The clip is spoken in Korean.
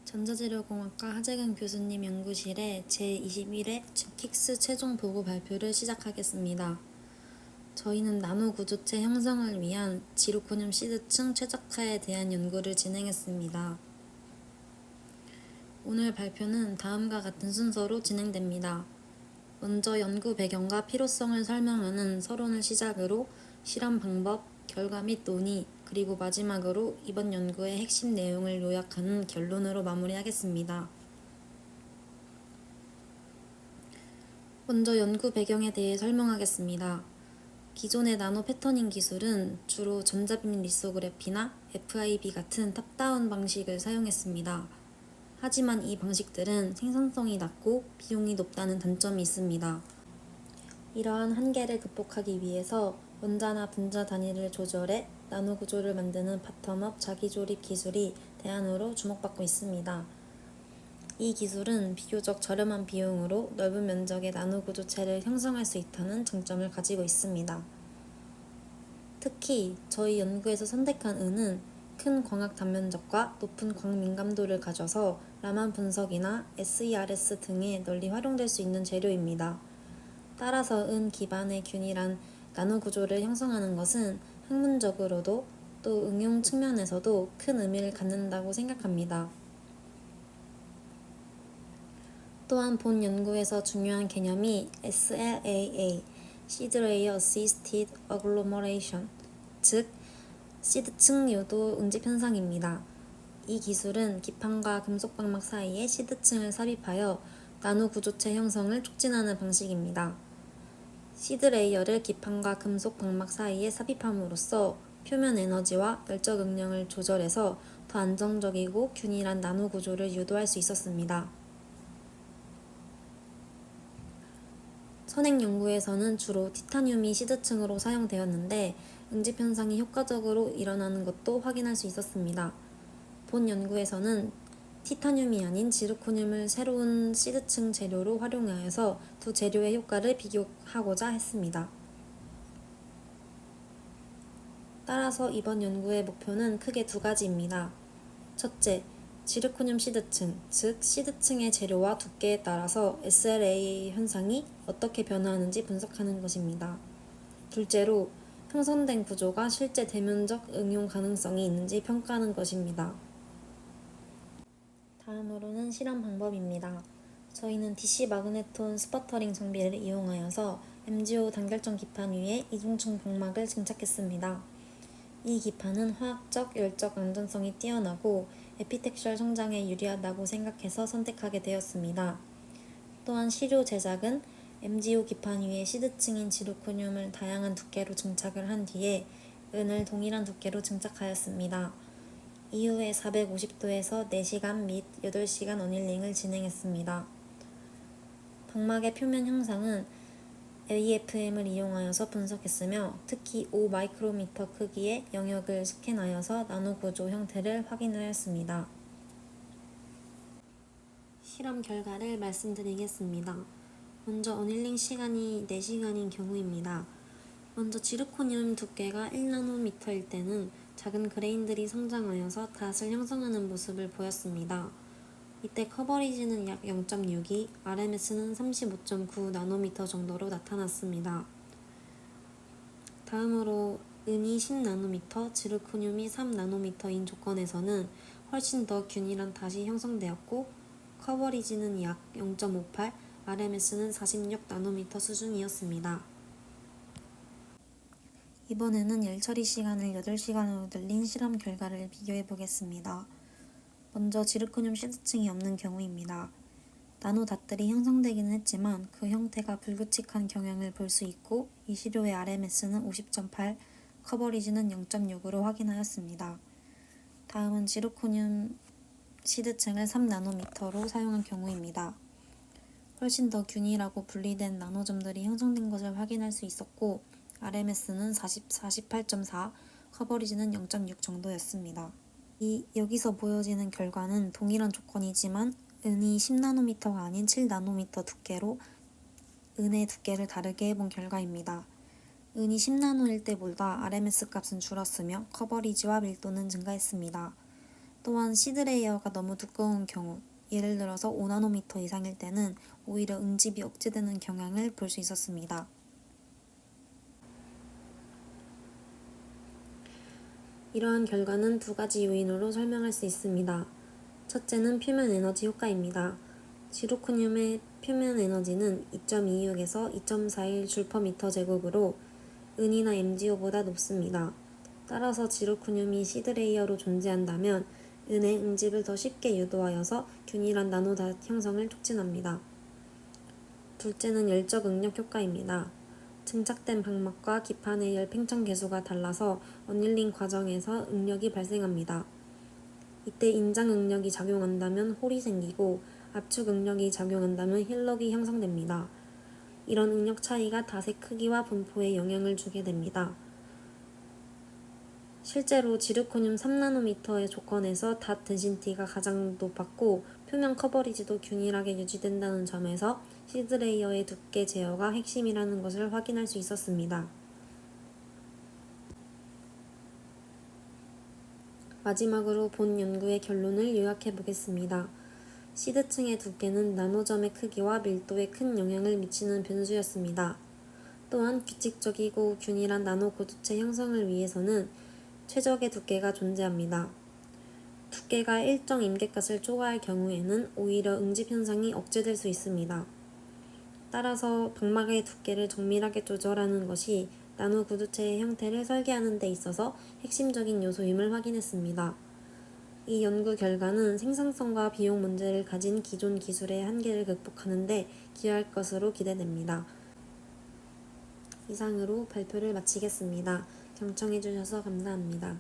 전자재료공학과 하재근 교수님 연구실의 제21회 킥스 최종 보고 발표를 시작하겠습니다. 저희는 나노구조체 형성을 위한 지루코늄 시드층 최적화에 대한 연구를 진행했습니다. 오늘 발표는 다음과 같은 순서로 진행됩니다. 먼저 연구 배경과 필요성을 설명하는 서론을 시작으로 실험 방법, 결과 및 논의, 그리고 마지막으로 이번 연구의 핵심 내용을 요약하는 결론으로 마무리하겠습니다. 먼저 연구 배경에 대해 설명하겠습니다. 기존의 나노 패터닝 기술은 주로 전자빔 리소그래피나 FIB 같은 탑다운 방식을 사용했습니다. 하지만 이 방식들은 생산성이 낮고 비용이 높다는 단점이 있습니다. 이러한 한계를 극복하기 위해서 원자나 분자 단위를 조절해 나노 구조를 만드는 바텀업 자기조립 기술이 대안으로 주목받고 있습니다. 이 기술은 비교적 저렴한 비용으로 넓은 면적의 나노 구조체를 형성할 수 있다는 장점을 가지고 있습니다. 특히 저희 연구에서 선택한 은은 큰 광학 단면적과 높은 광민감도를 가져서 라만 분석이나 SERS 등에 널리 활용될 수 있는 재료입니다. 따라서 은 기반의 균일한 나노 구조를 형성하는 것은 학문적으로도 또 응용 측면에서도 큰 의미를 갖는다고 생각합니다. 또한 본 연구에서 중요한 개념이 SLAA, Seed Layer Assisted Agglomeration, 즉 시드층 요도 응집 현상입니다. 이 기술은 기판과 금속 방막 사이에 시드층을 삽입하여 나노 구조체 형성을 촉진하는 방식입니다. 시드 레이어를 기판과 금속 방막 사이에 삽입함으로써 표면 에너지와 열적 응량을 조절해서 더 안정적이고 균일한 나노 구조를 유도할 수 있었습니다. 선행 연구에서는 주로 티타늄이 시드층으로 사용되었는데 응집 현상이 효과적으로 일어나는 것도 확인할 수 있었습니다. 본 연구에서는 티타늄이 아닌 지르코늄을 새로운 시드층 재료로 활용하여서 두 재료의 효과를 비교하고자 했습니다. 따라서 이번 연구의 목표는 크게 두 가지입니다. 첫째, 지르코늄 시드층, 즉 시드층의 재료와 두께에 따라서 SLA 현상이 어떻게 변화하는지 분석하는 것입니다. 둘째로, 형성된 구조가 실제 대면적 응용 가능성이 있는지 평가하는 것입니다. 다음으로는 실험 방법입니다. 저희는 DC 마그네톤 스퍼터링 장비를 이용하여서 MgO 단결점 기판 위에 이중층 방막을 증착했습니다. 이 기판은 화학적, 열적 안전성이 뛰어나고 에피텍셜 성장에 유리하다고 생각해서 선택하게 되었습니다. 또한 시료 제작은 MgO 기판 위에 시드층인 지르코늄을 다양한 두께로 증착을 한 뒤에 은을 동일한 두께로 증착하였습니다. 이후에 450도에서 4시간 및 8시간 어닐링을 진행했습니다. 방막의 표면 형상은 AFM을 이용하여서 분석했으며 특히 5마이크로미터 크기의 영역을 스캔하여서 나노구조 형태를 확인하였습니다. 실험 결과를 말씀드리겠습니다. 먼저 어닐링 시간이 4시간인 경우입니다. 먼저 지르코늄 두께가 1나노미터일 때는 작은 그레인들이 성장하여서 닷을 형성하는 모습을 보였습니다. 이때 커버리지는 약 0.62, RMS는 35.9 나노미터 정도로 나타났습니다. 다음으로 은이 10나노미터, 지르코늄이 3나노미터인 조건에서는 훨씬 더 균일한 닷이 형성되었고 커버리지는 약 0.58, RMS는 46나노미터 수준이었습니다. 이번에는 열 처리 시간을 8시간으로 늘린 실험 결과를 비교해 보겠습니다. 먼저 지르코늄 시드층이 없는 경우입니다. 나노닷들이 형성되기는 했지만 그 형태가 불규칙한 경향을 볼 수 있고 이 시료의 RMS는 50.8, 커버리지는 0.6으로 확인하였습니다. 다음은 지르코늄 시드층을 3나노미터로 사용한 경우입니다. 훨씬 더 균일하고 분리된 나노점들이 형성된 것을 확인할 수 있었고 RMS는 48.4, 커버리지는 0.6 정도였습니다. 여기서 보여지는 결과는 동일한 조건이지만 은이 10나노미터가 아닌 7나노미터 두께로 은의 두께를 다르게 해본 결과입니다. 은이 10나노일 때보다 RMS 값은 줄었으며 커버리지와 밀도는 증가했습니다. 또한 시드 레이어가 너무 두꺼운 경우, 예를 들어서 5나노미터 이상일 때는 오히려 응집이 억제되는 경향을 볼 수 있었습니다. 이러한 결과는 두 가지 요인으로 설명할 수 있습니다. 첫째는 표면 에너지 효과입니다. 지르코늄의 표면 에너지는 2.26에서 2.41 줄/미터 제곱으로 은이나 MgO보다 높습니다. 따라서 지르코늄이 시드 레이어로 존재한다면 은의 응집을 더 쉽게 유도하여서 균일한 나노닷 형성을 촉진합니다. 둘째는 열적 응력 효과입니다. 증착된 방막과 기판의 열 팽창 계수가 달라서 어닐링 과정에서 응력이 발생합니다. 이때 인장 응력이 작용한다면 홀이 생기고 압축 응력이 작용한다면 힐럭이 형성됩니다. 이런 응력 차이가 닷의 크기와 분포에 영향을 주게 됩니다. 실제로 지르코늄 3나노미터의 조건에서 닷 덴시티가 가장 높았고 표면 커버리지도 균일하게 유지된다는 점에서 시드 레이어의 두께 제어가 핵심이라는 것을 확인할 수 있었습니다. 마지막으로 본 연구의 결론을 요약해 보겠습니다. 시드층의 두께는 나노점의 크기와 밀도에 큰 영향을 미치는 변수였습니다. 또한 규칙적이고 균일한 나노 고두체 형성을 위해서는 최적의 두께가 존재합니다. 두께가 일정 임계값을 초과할 경우에는 오히려 응집 현상이 억제될 수 있습니다. 따라서 방막의 두께를 정밀하게 조절하는 것이 나노 구두체의 형태를 설계하는 데 있어서 핵심적인 요소임을 확인했습니다. 이 연구 결과는 생산성과 비용 문제를 가진 기존 기술의 한계를 극복하는 데 기여할 것으로 기대됩니다. 이상으로 발표를 마치겠습니다. 경청해 주셔서 감사합니다.